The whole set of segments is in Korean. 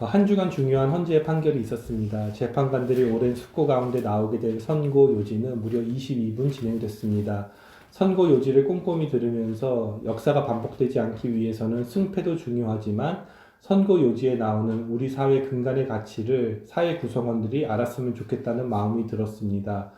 한 주간 중요한 헌재 판결이 있었습니다. 재판관들이 오랜 숙고 가운데 나오게 된 선고 요지는 무려 22분 진행됐습니다. 선고 요지를 꼼꼼히 들으면서 역사가 반복되지 않기 위해서는 승패도 중요하지만 선고 요지에 나오는 우리 사회 근간의 가치를 사회 구성원들이 알았으면 좋겠다는 마음이 들었습니다.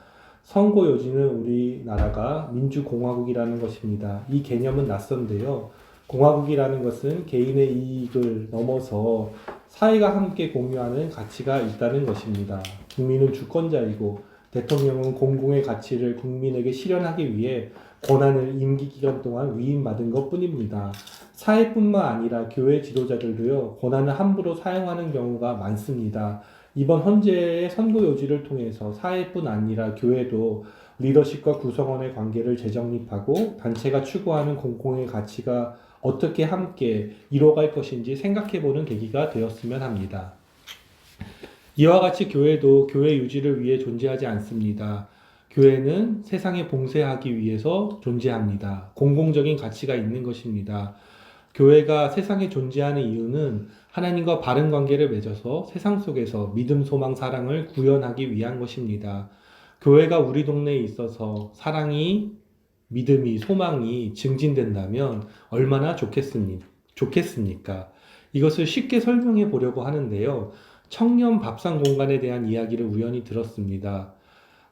선고 요지는 우리나라가 민주공화국이라는 것입니다. 이 개념은 낯선데요. 공화국이라는 것은 개인의 이익을 넘어서 사회가 함께 공유하는 가치가 있다는 것입니다. 국민은 주권자이고 대통령은 공공의 가치를 국민에게 실현하기 위해 권한을 임기 기간 동안 위임받은 것 뿐입니다. 사회뿐만 아니라 교회 지도자들도요, 권한을 함부로 사용하는 경우가 많습니다. 이번 헌재의 선고 요지를 통해서 사회뿐 아니라 교회도 리더십과 구성원의 관계를 재정립하고 단체가 추구하는 공공의 가치가 어떻게 함께 이뤄갈 것인지 생각해보는 계기가 되었으면 합니다. 이와 같이 교회도 교회 유지를 위해 존재하지 않습니다. 교회는 세상에 봉사하기 위해서 존재합니다. 공공적인 가치가 있는 것입니다. 교회가 세상에 존재하는 이유는 하나님과 바른 관계를 맺어서 세상 속에서 믿음, 소망, 사랑을 구현하기 위한 것입니다. 교회가 우리 동네에 있어서 사랑이, 믿음이, 소망이 증진된다면 얼마나 좋겠습니까? 이것을 쉽게 설명해 보려고 하는데요. 청년 밥상 공간에 대한 이야기를 우연히 들었습니다.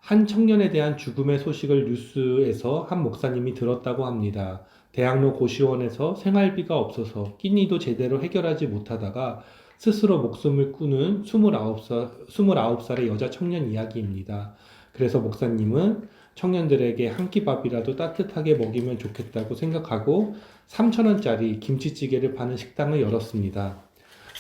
한 청년에 대한 죽음의 소식을 뉴스에서 한 목사님이 들었다고 합니다. 대학로 고시원에서 생활비가 없어서 끼니도 제대로 해결하지 못하다가 스스로 목숨을 끊은 29살의 여자 청년 이야기입니다. 그래서 목사님은 청년들에게 한 끼 밥이라도 따뜻하게 먹이면 좋겠다고 생각하고 3,000원짜리 김치찌개를 파는 식당을 열었습니다.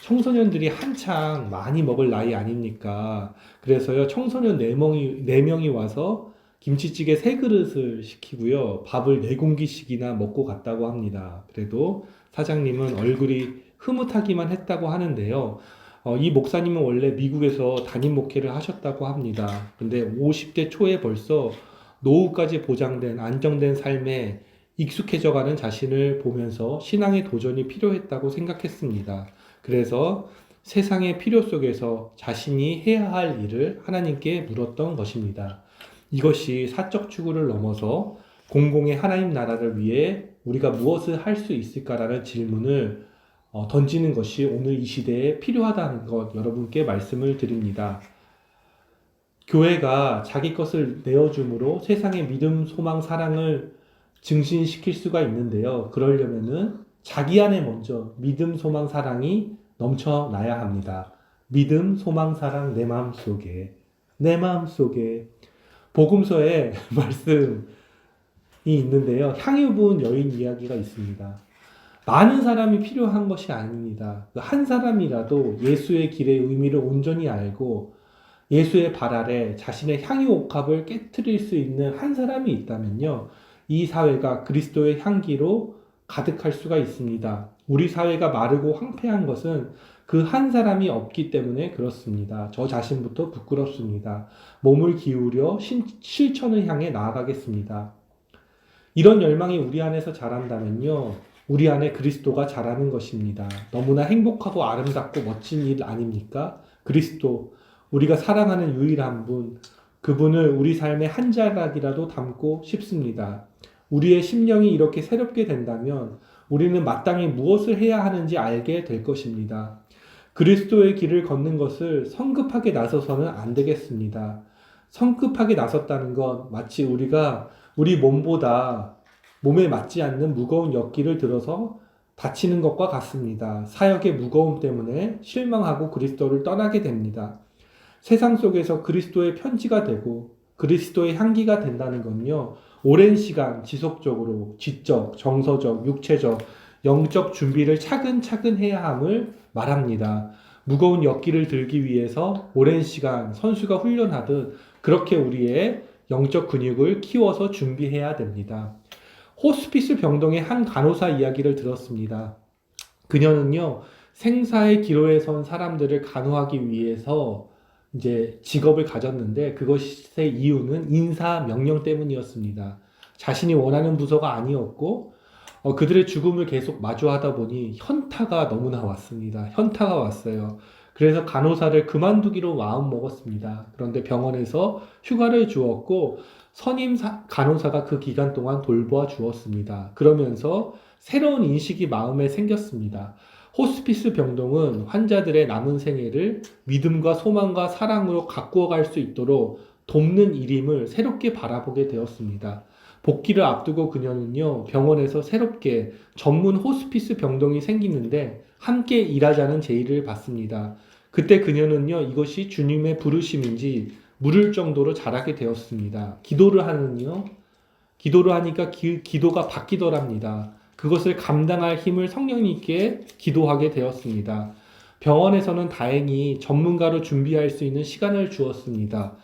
청소년들이 한창 많이 먹을 나이 아닙니까? 그래서요, 청소년 4명이 와서 김치찌개 3그릇을 시키고요, 밥을 4공기씩이나 먹고 갔다고 합니다. 그래도 사장님은 얼굴이 흐뭇하기만 했다고 하는데요. 이 목사님은 원래 미국에서 담임 목회를 하셨다고 합니다. 근데 50대 초에 벌써 노후까지 보장된 안정된 삶에 익숙해져가는 자신을 보면서 신앙의 도전이 필요했다고 생각했습니다. 그래서 세상의 필요 속에서 자신이 해야 할 일을 하나님께 물었던 것입니다. 이것이 사적 추구를 넘어서 공공의 하나님 나라를 위해 우리가 무엇을 할 수 있을까라는 질문을 던지는 것이 오늘 이 시대에 필요하다는 것 여러분께 말씀을 드립니다. 교회가 자기 것을 내어줌으로 세상의 믿음, 소망, 사랑을 증진시킬 수가 있는데요. 그러려면은 자기 안에 먼저 믿음, 소망, 사랑이 넘쳐나야 합니다. 믿음, 소망, 사랑 내 마음속에 복음서에 말씀이 있는데요. 향유 부은 여인 이야기가 있습니다. 많은 사람이 필요한 것이 아닙니다. 한 사람이라도 예수의 길의 의미를 온전히 알고 예수의 발 아래 자신의 향유 옥합을 깨트릴 수 있는 한 사람이 있다면요, 이 사회가 그리스도의 향기로 가득할 수가 있습니다. 우리 사회가 마르고 황폐한 것은 그 한 사람이 없기 때문에 그렇습니다. 저 자신부터 부끄럽습니다. 몸을 기울여 실천을 향해 나아가겠습니다. 이런 열망이 우리 안에서 자란다면요, 우리 안에 그리스도가 자라는 것입니다. 너무나 행복하고 아름답고 멋진 일 아닙니까? 그리스도, 우리가 사랑하는 유일한 분, 그분을 우리 삶의 한 자락이라도 담고 싶습니다. 우리의 심령이 이렇게 새롭게 된다면 우리는 마땅히 무엇을 해야 하는지 알게 될 것입니다. 그리스도의 길을 걷는 것을 성급하게 나서서는 안 되겠습니다. 성급하게 나섰다는 건 마치 우리가 우리 몸에 맞지 않는 무거운 엿기를 들어서 다치는 것과 같습니다. 사역의 무거움 때문에 실망하고 그리스도를 떠나게 됩니다. 세상 속에서 그리스도의 편지가 되고 그리스도의 향기가 된다는 건요, 오랜 시간 지속적으로 지적, 정서적, 육체적, 영적 준비를 차근차근 해야 함을 말합니다. 무거운 엿기를 들기 위해서 오랜 시간 선수가 훈련하듯 그렇게 우리의 영적 근육을 키워서 준비해야 됩니다. 호스피스 병동의 한 간호사 이야기를 들었습니다. 그녀는요, 생사의 기로에 선 사람들을 간호하기 위해서 이제 직업을 가졌는데 그것의 이유는 인사 명령 때문이었습니다. 자신이 원하는 부서가 아니었고 그들의 죽음을 계속 마주하다 보니 현타가 너무나 왔습니다. 현타가 왔어요. 그래서 간호사를 그만두기로 마음먹었습니다. 그런데 병원에서 휴가를 주었고 간호사가 그 기간 동안 돌보아 주었습니다. 그러면서 새로운 인식이 마음에 생겼습니다. 호스피스 병동은 환자들의 남은 생애를 믿음과 소망과 사랑으로 가꾸어 갈 수 있도록 돕는 일임을 새롭게 바라보게 되었습니다. 복귀를 앞두고 그녀는요, 병원에서 새롭게 전문 호스피스 병동이 생기는데 함께 일하자는 제의를 받습니다. 그때 그녀는요, 이것이 주님의 부르심인지 물을 정도로 자라게 되었습니다. 기도를 하니까 기도가 바뀌더랍니다. 그것을 감당할 힘을 성령님께 기도하게 되었습니다. 병원에서는 다행히 전문가로 준비할 수 있는 시간을 주었습니다.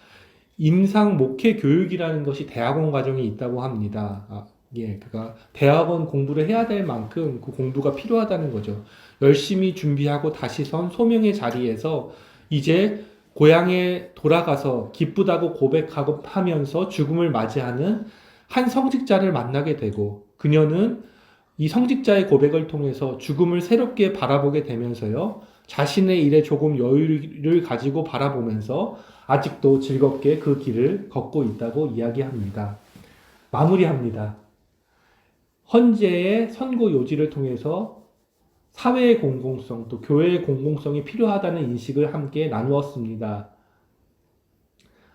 임상 목회 교육이라는 것이 대학원 과정에 있다고 합니다. 그러니까 대학원 공부를 해야 될 만큼 그 공부가 필요하다는 거죠. 열심히 준비하고 다시 선 소명의 자리에서 이제 고향에 돌아가서 기쁘다고 고백하고 하면서 죽음을 맞이하는 한 성직자를 만나게 되고 그녀는 이 성직자의 고백을 통해서 죽음을 새롭게 바라보게 되면서요. 자신의 일에 조금 여유를 가지고 바라보면서 아직도 즐겁게 그 길을 걷고 있다고 이야기합니다. 마무리합니다. 헌재의 선고 요지를 통해서 사회의 공공성, 또 교회의 공공성이 필요하다는 인식을 함께 나누었습니다.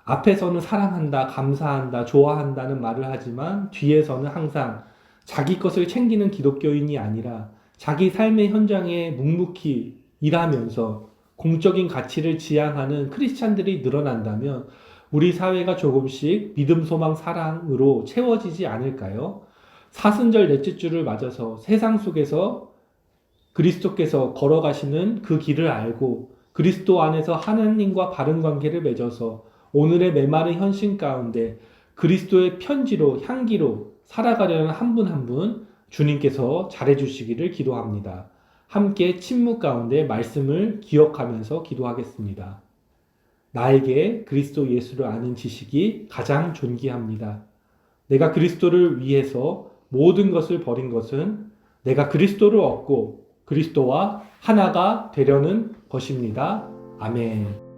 앞에서는 사랑한다, 감사한다, 좋아한다는 말을 하지만 뒤에서는 항상 자기 것을 챙기는 기독교인이 아니라 자기 삶의 현장에 묵묵히 일하면서 공적인 가치를 지향하는 크리스찬들이 늘어난다면 우리 사회가 조금씩 믿음, 소망, 사랑으로 채워지지 않을까요? 사순절 넷째 주를 맞아서 세상 속에서 그리스도께서 걸어가시는 그 길을 알고 그리스도 안에서 하나님과 바른 관계를 맺어서 오늘의 메마른 현실 가운데 그리스도의 편지로 향기로 살아가려는 한 분 한 분 주님께서 잘해주시기를 기도합니다. 함께 침묵 가운데 말씀을 기억하면서 기도하겠습니다. 나에게 그리스도 예수를 아는 지식이 가장 존귀합니다. 내가 그리스도를 위해서 모든 것을 버린 것은 내가 그리스도를 얻고 그리스도와 하나가 되려는 것입니다. 아멘.